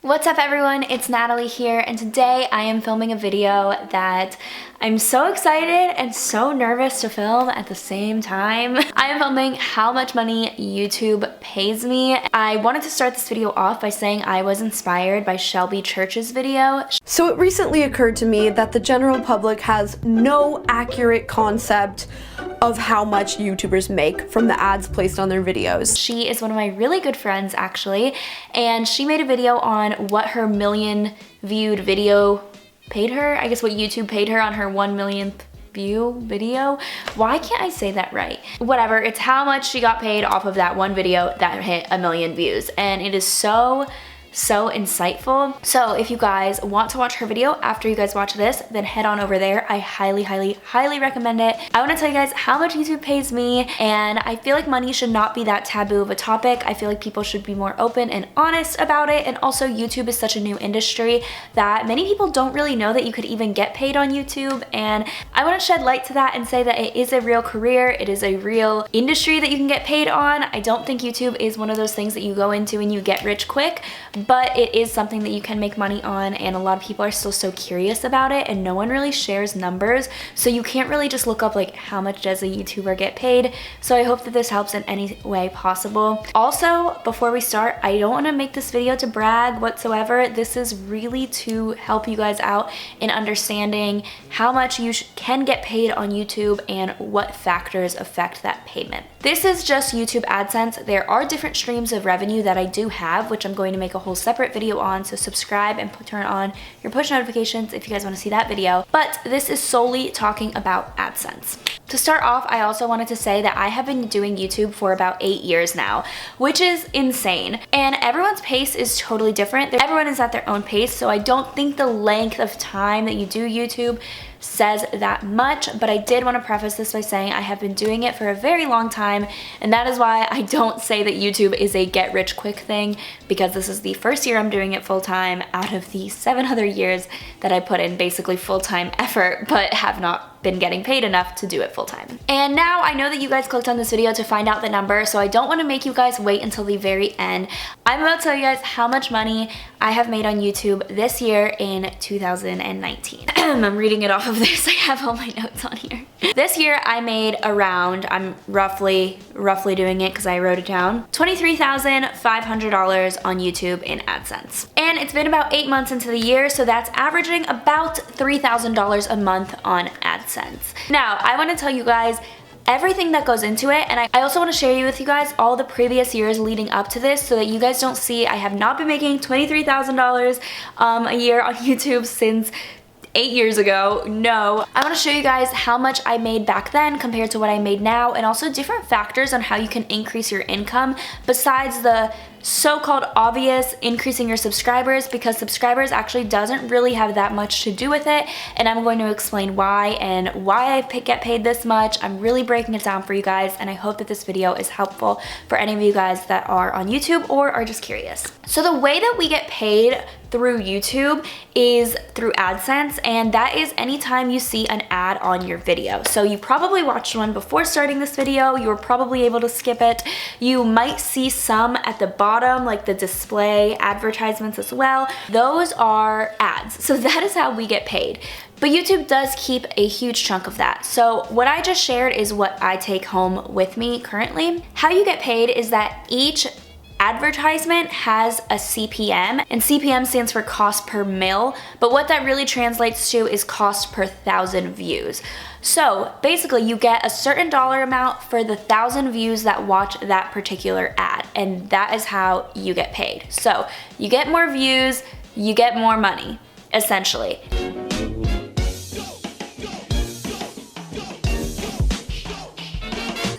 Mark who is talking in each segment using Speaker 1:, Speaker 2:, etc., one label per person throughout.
Speaker 1: What's up everyone, it's Natalie here, and today I am filming a video that I'm so excited and so nervous to film at the same time. I am filming how much money YouTube pays me. I wanted to start this video off by saying I was inspired by Shelby Church's video.
Speaker 2: So it recently occurred to me that the general public has no accurate concept of how much YouTubers make from the ads placed on their videos.
Speaker 1: She is one of my really good friends actually, and she made a video on what her million viewed video paid her. I guess what YouTube paid her on her 1 millionth view video. Why can't I say that right? Whatever, it's how much she got paid off of that one video that hit 1 million views, and it is so insightful. So if you guys want to watch her video after you guys watch this, then head on over there. I highly recommend it. I want to tell you guys how much YouTube pays me, and I feel like money should not be that taboo of a topic. I feel like people should be more open and honest about it, and also YouTube is such a new industry that many people don't really know that you could even get paid on YouTube, and I want to shed light to that and say that it is a real career, it is a real industry that you can get paid on. I don't think YouTube is one of those things that you go into and you get rich quick, but it is something that you can make money on, and a lot of people are still so curious about it, and no one really shares numbers, so you can't really just look up like how much does a YouTuber get paid. So I hope that this helps in any way possible. Also, before we start, I don't want to make this video to brag whatsoever. This is really to help you guys out in understanding how much you can get paid on YouTube and what factors affect that payment. This is just YouTube AdSense. There are different streams of revenue that I do have, which I'm going to make a whole separate video on, so subscribe and turn on your push notifications if you guys want to see that video. But this is solely talking about AdSense. To start off, I also wanted to say that I have been doing YouTube for about 8 years now, which is insane. And everyone's pace is totally different. Everyone is at their own pace, so I don't think the length of time that you do YouTube says that much, but I did want to preface this by saying I have been doing it for a very long time, and that is why I don't say that YouTube is a get rich quick thing, because this is the first year I'm doing it full time out of the 7 other years that I put in basically full-time effort but have not been getting paid enough to do it full time. And now I know that you guys clicked on this video to find out the number, so I don't want to make you guys wait until the very end. I'm about to tell you guys how much money I have made on YouTube this year in 2019. I'm reading it off of this. I have all my notes on here. This year I made around, I'm roughly doing it because I wrote it down, $23,500 on YouTube in AdSense. And it's been about 8 months into the year, so that's averaging about $3,000 a month on AdSense. Now, I want to tell you guys everything that goes into it, and I also want to share with you guys all the previous years leading up to this so that you guys don't see I have not been making $23,000 a year on YouTube since 8 years ago. No, I want to show you guys how much I made back then compared to what I made now, and also different factors on how you can increase your income besides the so-called obvious increasing your subscribers, because subscribers actually doesn't really have that much to do with it, and I'm going to explain why and why I get paid this much. I'm really breaking it down for you guys, and I hope that this video is helpful for any of you guys that are on YouTube or are just curious. So the way that we get paid through YouTube is through AdSense, and that is anytime you see an ad on your video. So you probably watched one before starting this video, you were probably able to skip it. You might see some at the bottom, like the display advertisements as well. Those are ads, so that is how we get paid. But YouTube does keep a huge chunk of that. So what I just shared is what I take home with me currently. How you get paid is that each advertisement has a CPM, and CPM stands for cost per mil, but what that really translates to is cost per 1,000 views. So basically you get a certain dollar amount for the 1,000 views that watch that particular ad, and that is how you get paid. So you get more views, you get more money, essentially.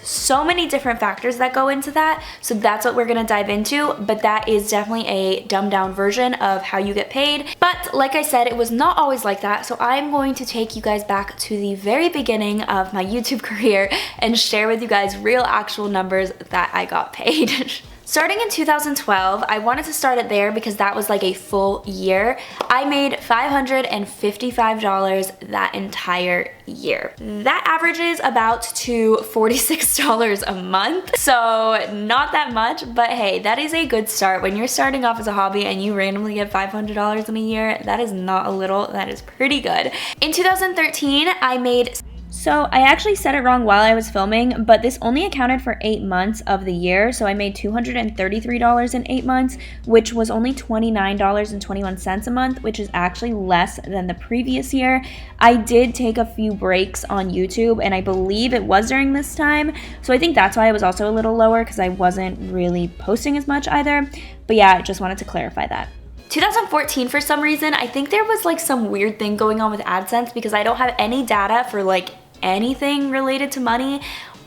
Speaker 1: So many different factors that go into that, so that's what we're gonna dive into, but that is definitely a dumbed down version of how you get paid. But like I said, it was not always like that, so I'm going to take you guys back to the very beginning of my YouTube career and share with you guys real actual numbers that I got paid. Starting in 2012, I wanted to start it there because that was like a full year. I made $555 that entire year. That averages about to $46 a month. So not that much, but hey, that is a good start. When you're starting off as a hobby and you randomly get $500 in a year, that is not a little, that is pretty good. In 2013, I made... So I actually said it wrong while I was filming, but this only accounted for 8 months of the year. So I made $233 in 8 months, which was only $29.21 a month, which is actually less than the previous year. I did take a few breaks on YouTube, and I believe it was during this time. So I think that's why it was also a little lower, because I wasn't really posting as much either. But yeah, I just wanted to clarify that. 2014, for some reason, I think there was like some weird thing going on with AdSense because I don't have any data for like anything related to money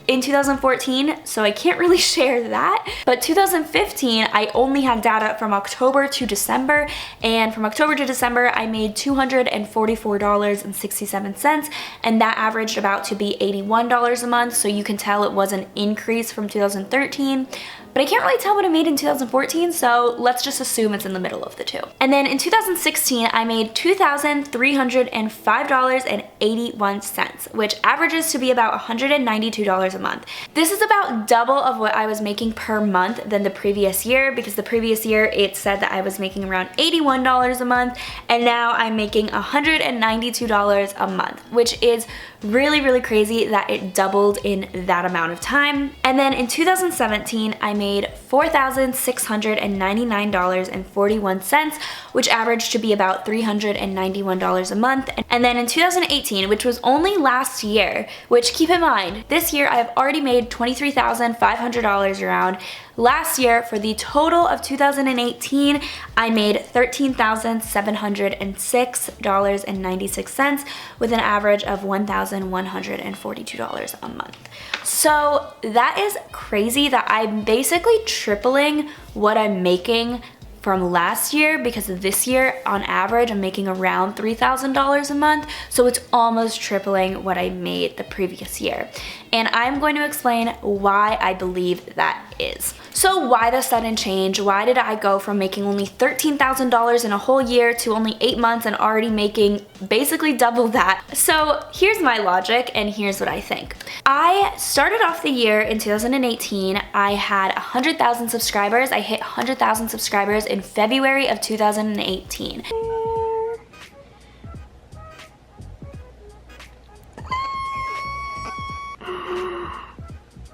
Speaker 1: in 2014, so I can't really share that. But 2015, I only had data from October to December, and from October to December, I made $244.67, and that averaged about to be $81 a month, so you can tell it was an increase from 2013. But I can't really tell what I made in 2014, so let's just assume it's in the middle of the two. And then in 2016, I made $2,305.81, which averages to be about $192 a month. This is about double of what I was making per month than the previous year, because the previous year it said that I was making around $81 a month, and now I'm making $192 a month, which is really, really crazy that it doubled in that amount of time. And then in 2017, I made $4,699.41, which averaged to be about $391 a month. And then in 2018, which was only last year, which keep in mind, this year I have already made $23,500 around. Last year, for the total of 2018, I made $13,706.96 with an average of $1,142 a month. So that is crazy that I'm basically tripling what I'm making from last year, because this year on average I'm making around $3,000 a month, so it's almost tripling what I made the previous year. And I'm going to explain why I believe that is. So why the sudden change? Why did I go from making only $13,000 in a whole year to only 8 months and already making basically double that? So here's my logic, and here's what I think. I started off the year in 2018, I had 100,000 subscribers. I hit 100,000 subscribers in February of 2018.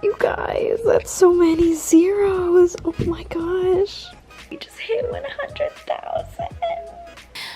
Speaker 1: You guys, that's so many zeros. Oh my gosh. We just hit 100,000.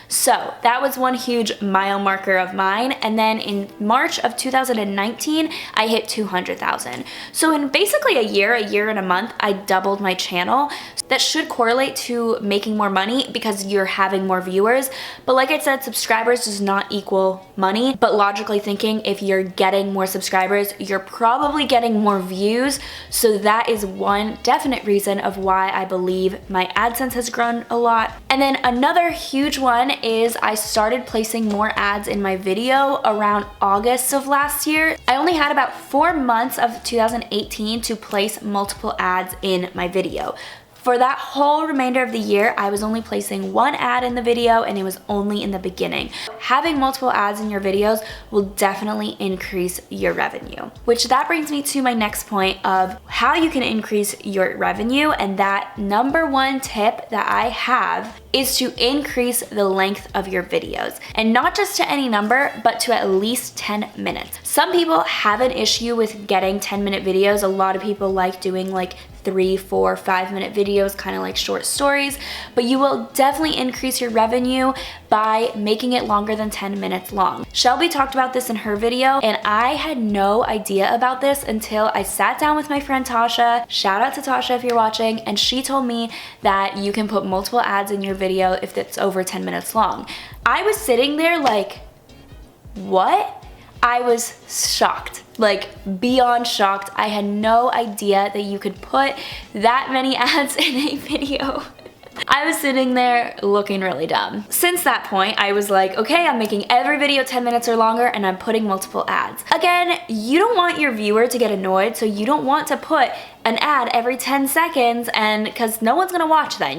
Speaker 1: So that was one huge mile marker of mine. And then in March of 2019, I hit 200,000. So in basically a year and a month, I doubled my channel. That should correlate to making more money because you're having more viewers. But like I said, subscribers does not equal money. But logically thinking, if you're getting more subscribers, you're probably getting more views. So that is one definite reason of why I believe my AdSense has grown a lot. And then another huge one is I started placing more ads in my video around August of last year. I only had about 4 months of 2018 to place multiple ads in my video. For that whole remainder of the year, I was only placing 1 ad in the video, and it was only in the beginning. Having multiple ads in your videos will definitely increase your revenue. Which that brings me to my next point of how you can increase your revenue, and that number 1 tip that I have is to increase the length of your videos. And not just to any number, but to at least 10 minutes. Some people have an issue with getting 10-minute videos. A lot of people like doing like 3, 4, 5-minute videos, kind of like short stories, but you will definitely increase your revenue by making it longer than 10 minutes long. Shelby talked about this in her video, and I had no idea about this until I sat down with my friend Tasha. Shout out to Tasha if you're watching, and she told me that you can put multiple ads in your video if it's over 10 minutes long. I was sitting there like, what? I was shocked, like beyond shocked. I had no idea that you could put that many ads in a video. I was sitting there looking really dumb. Since that point, I was like, okay, I'm making every video 10 minutes or longer and I'm putting multiple ads. Again, you don't want your viewer to get annoyed, so you don't want to put an ad every 10 seconds, and because no one's gonna watch that.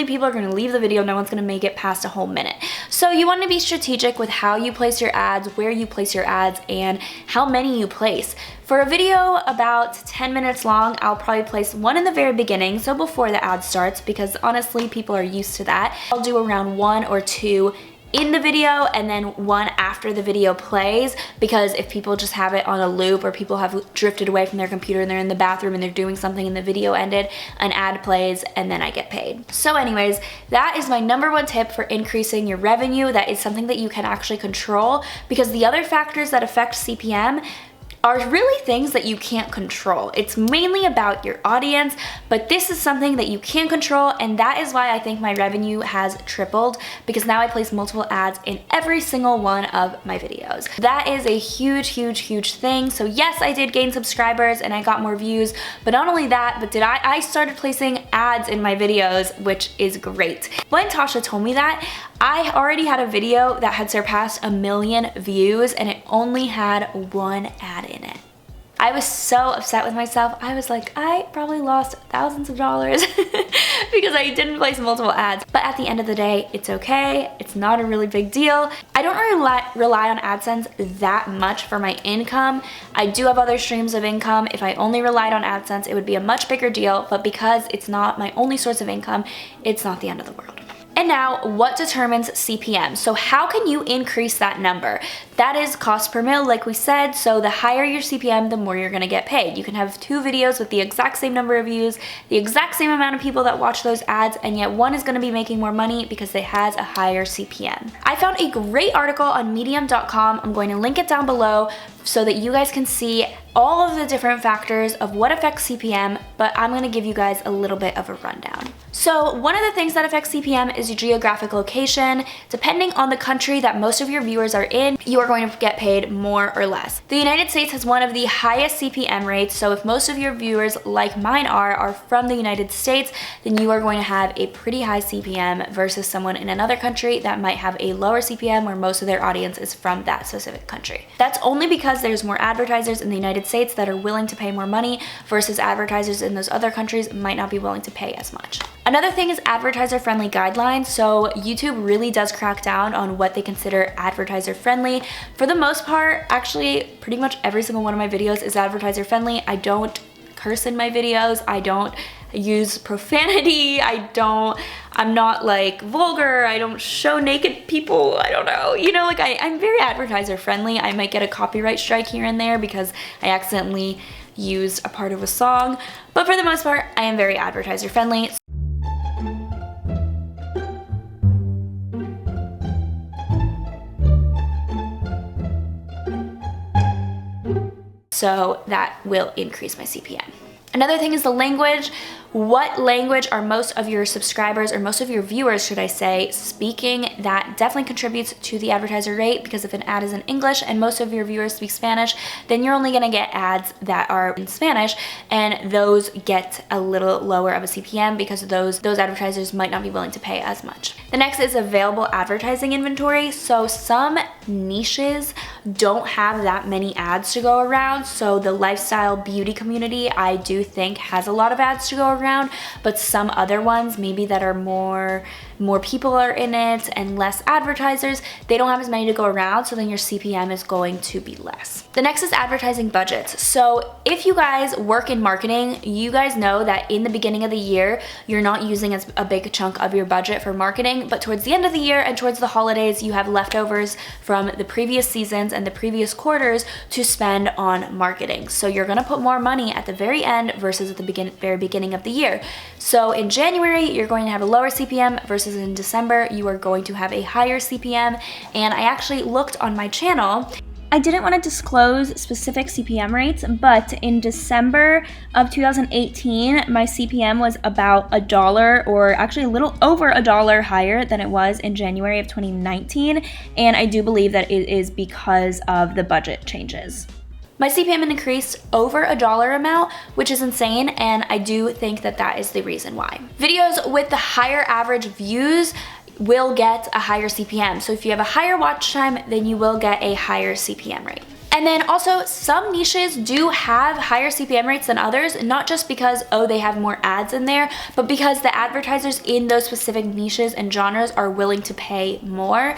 Speaker 1: People are gonna leave the video, no one's gonna make it past a whole minute. So you want to be strategic with how you place your ads, where you place your ads, and how many you place. For a video about 10 minutes long, I'll probably place one in the very beginning, so before the ad starts, because honestly, people are used to that. I'll do around 1 or 2 in the video and then 1 after the video plays, because if people just have it on a loop or people have drifted away from their computer and they're in the bathroom and they're doing something and the video ended, an ad plays and then I get paid. So anyways, that is my #1 tip for increasing your revenue. That is something that you can actually control, because the other factors that affect CPM are really things that you can't control. It's mainly about your audience, but this is something that you can control, and that is why I think my revenue has tripled, because now I place multiple ads in every single one of my videos. That is a huge, huge, huge thing. So yes, I did gain subscribers and I got more views, but not only that, but I started placing ads in my videos, which is great. When Tasha told me that, I already had a video that had surpassed 1 million views and it only had 1 ad in it. I was so upset with myself. I was like, I probably lost thousands of dollars because I didn't place multiple ads. But at the end of the day, it's okay. It's not a really big deal. I don't really rely on AdSense that much for my income. I do have other streams of income. If I only relied on AdSense, it would be a much bigger deal. But because it's not my only source of income, it's not the end of the world. And now, what determines CPM? So how can you increase that number? That is cost per mil, like we said, so the higher your CPM, the more you're gonna get paid. You can have 2 videos with the exact same number of views, the exact same amount of people that watch those ads, and yet one is gonna be making more money because it has a higher CPM. I found a great article on medium.com. I'm going to link it down below so that you guys can see all of the different factors of what affects CPM, but I'm gonna give you guys a little bit of a rundown. So one of the things that affects CPM is your geographic location. Depending on the country that most of your viewers are in, you are going to get paid more or less. The United States has one of the highest CPM rates, so if most of your viewers, like mine are from the United States, then you are going to have a pretty high CPM versus someone in another country that might have a lower CPM where most of their audience is from that specific country. That's only because there's more advertisers in the United States that are willing to pay more money versus advertisers in those other countries might not be willing to pay as much. Another thing is advertiser friendly guidelines. So YouTube really does crack down on what they consider advertiser friendly. For the most part, actually pretty much every single one of my videos is advertiser friendly. I don't curse in my videos. I don't use profanity. I'm not like vulgar. I don't show naked people. I don't know. You know, like I'm very advertiser friendly. I might get a copyright strike here and there because I accidentally used a part of a song. But for the most part, I am very advertiser friendly. So that will increase my CPM. Another thing is the language. What language are most of your subscribers, or most of your viewers, should I say, speaking? That definitely contributes to the advertiser rate, because if an ad is in English and most of your viewers speak Spanish, then you're only gonna get ads that are in Spanish, and those get a little lower of a CPM because those advertisers might not be willing to pay as much. The next is available advertising inventory. So some niches don't have that many ads to go around. So the lifestyle beauty community, I do think, has a lot of ads to go around, but some other ones, maybe that are more people are in it and less advertisers, they don't have as many to go around, so then your CPM is going to be less. The next is advertising budgets. So if you guys work in marketing, you guys know that in the beginning of the year, you're not using a big chunk of your budget for marketing, but towards the end of the year and towards the holidays, you have leftovers from the previous seasons and the previous quarters to spend on marketing. So you're gonna put more money at the very end versus at the very beginning of the year. So in January, you're going to have a lower CPM versus in December, you are going to have a higher CPM. And I actually looked on my channel. I didn't want to disclose specific CPM rates, but in December of 2018, my CPM was about $1, or actually a little over $1 higher than it was in January of 2019. And I do believe that it is because of the budget changes. My CPM increased over a dollar amount, which is insane, and I do think that that is the reason why. Videos with the higher average views will get a higher CPM. So if you have a higher watch time, then you will get a higher CPM rate. And then also, some niches do have higher CPM rates than others, not just because, oh, they have more ads in there, but because the advertisers in those specific niches and genres are willing to pay more.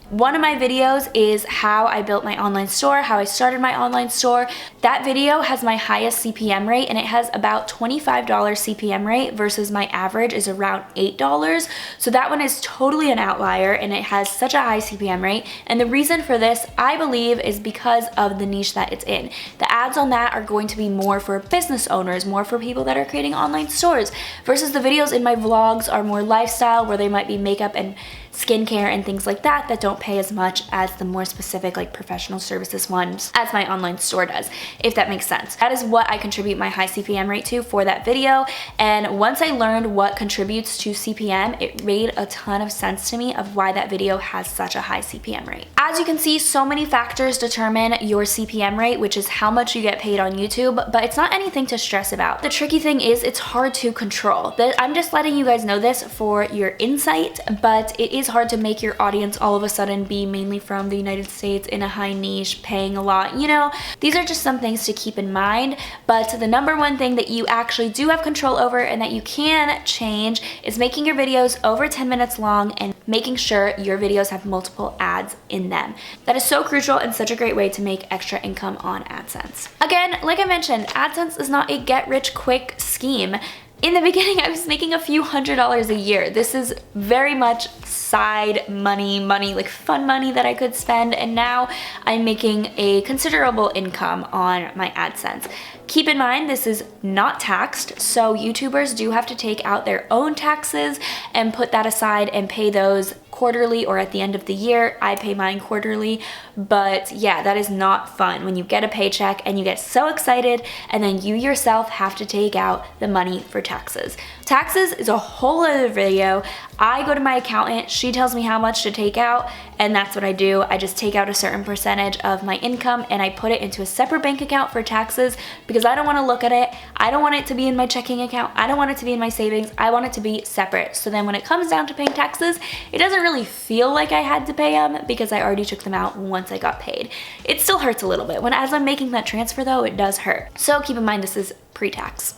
Speaker 1: One of my videos is how I built my online store, how I started my online store. That video has my highest CPM rate, and it has about $25 CPM rate versus my average is around $8. So that one is totally an outlier, and it has such a high CPM rate. And the reason for this, I believe, is because of the niche that it's in. The ads on that are going to be more for business owners, more for people that are creating online stores, versus the videos in my vlogs are more lifestyle, where they might be makeup and skincare and things like that that don't pay as much as the more specific, like, professional services ones as my online store does, if that makes sense. That is what I contribute my high CPM rate to for that video, and once I learned what contributes to CPM, it made a ton of sense to me of why that video has such a high CPM rate. As you can see, so many factors determine your CPM rate, which is how much you get paid on YouTube, but it's not anything to stress about. The tricky thing is it's hard to control. I'm just letting you guys know this for your insight, but it is hard to make your audience all of a sudden be mainly from the United States in a high niche, paying a lot. You know, these are just some things to keep in mind, but the number one thing that you actually do have control over and that you can change is making your videos over 10 minutes long and making sure your videos have multiple ads in them. That is so crucial and such a great way to make extra income on AdSense. Again, like I mentioned, AdSense is not a get-rich-quick scheme. In the beginning, I was making a few $100s a year. This is very much side money, like fun money that I could spend, and now I'm making a considerable income on my AdSense. Keep in mind, this is not taxed, so YouTubers do have to take out their own taxes and put that aside and pay those quarterly or at the end of the year. I pay mine quarterly, but yeah, that is not fun when you get a paycheck and you get so excited and then you yourself have to take out the money for taxes. Taxes is a whole other video. I go to my accountant, she tells me how much to take out, and that's what I do. I just take out a certain percentage of my income and I put it into a separate bank account for taxes because I don't want to look at it. I don't want it to be in my checking account. I don't want it to be in my savings. I want it to be separate. So then when it comes down to paying taxes, it doesn't really feel like I had to pay them because I already took them out once I got paid. It still hurts a little bit. As I'm making that transfer though, it does hurt. So keep in mind this is pre-tax.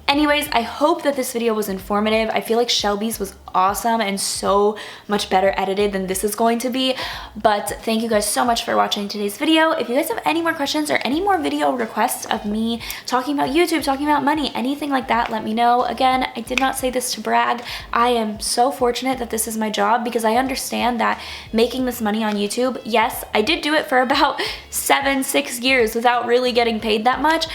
Speaker 1: Anyways, I hope that this video was informative. I feel like Shelby's was awesome and so much better edited than this is going to be. But thank you guys so much for watching today's video. If you guys have any more questions or any more video requests of me talking about YouTube, talking about money, anything like that, let me know. Again, I did not say this to brag. I am so fortunate that this is my job because I understand that making this money on YouTube, yes, I did do it for about 6 years without really getting paid that much.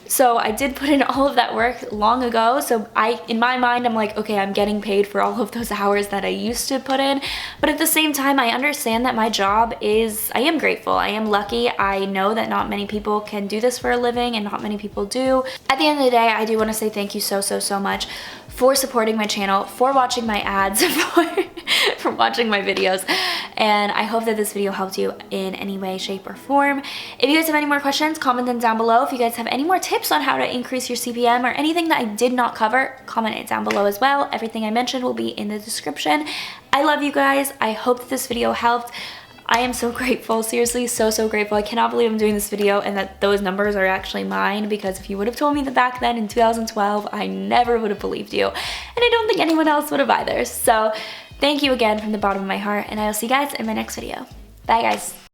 Speaker 1: So I did put in all of that work long ago. So in my mind, I'm like, okay, I'm getting paid for all of those hours that I used to put in. But at the same time, I understand that my job is, I am grateful. I am lucky. I know that not many people can do this for a living and not many people do. At the end of the day, I do want to say thank you so much for supporting my channel, for watching my ads, for watching my videos. And I hope that this video helped you in any way, shape, or form. If you guys have any more questions, comment them down below. If you guys have any more tips on how to increase your CPM or anything that I did not cover, comment it down below as well. Everything I mentioned will be in the description. I love you guys. I hope that this video helped. I am so grateful, seriously, so grateful. I cannot believe I'm doing this video and that those numbers are actually mine, because if you would have told me that back then in 2012, I never would have believed you. And I don't think anyone else would have either. So thank you again from the bottom of my heart, and I will see you guys in my next video. Bye guys.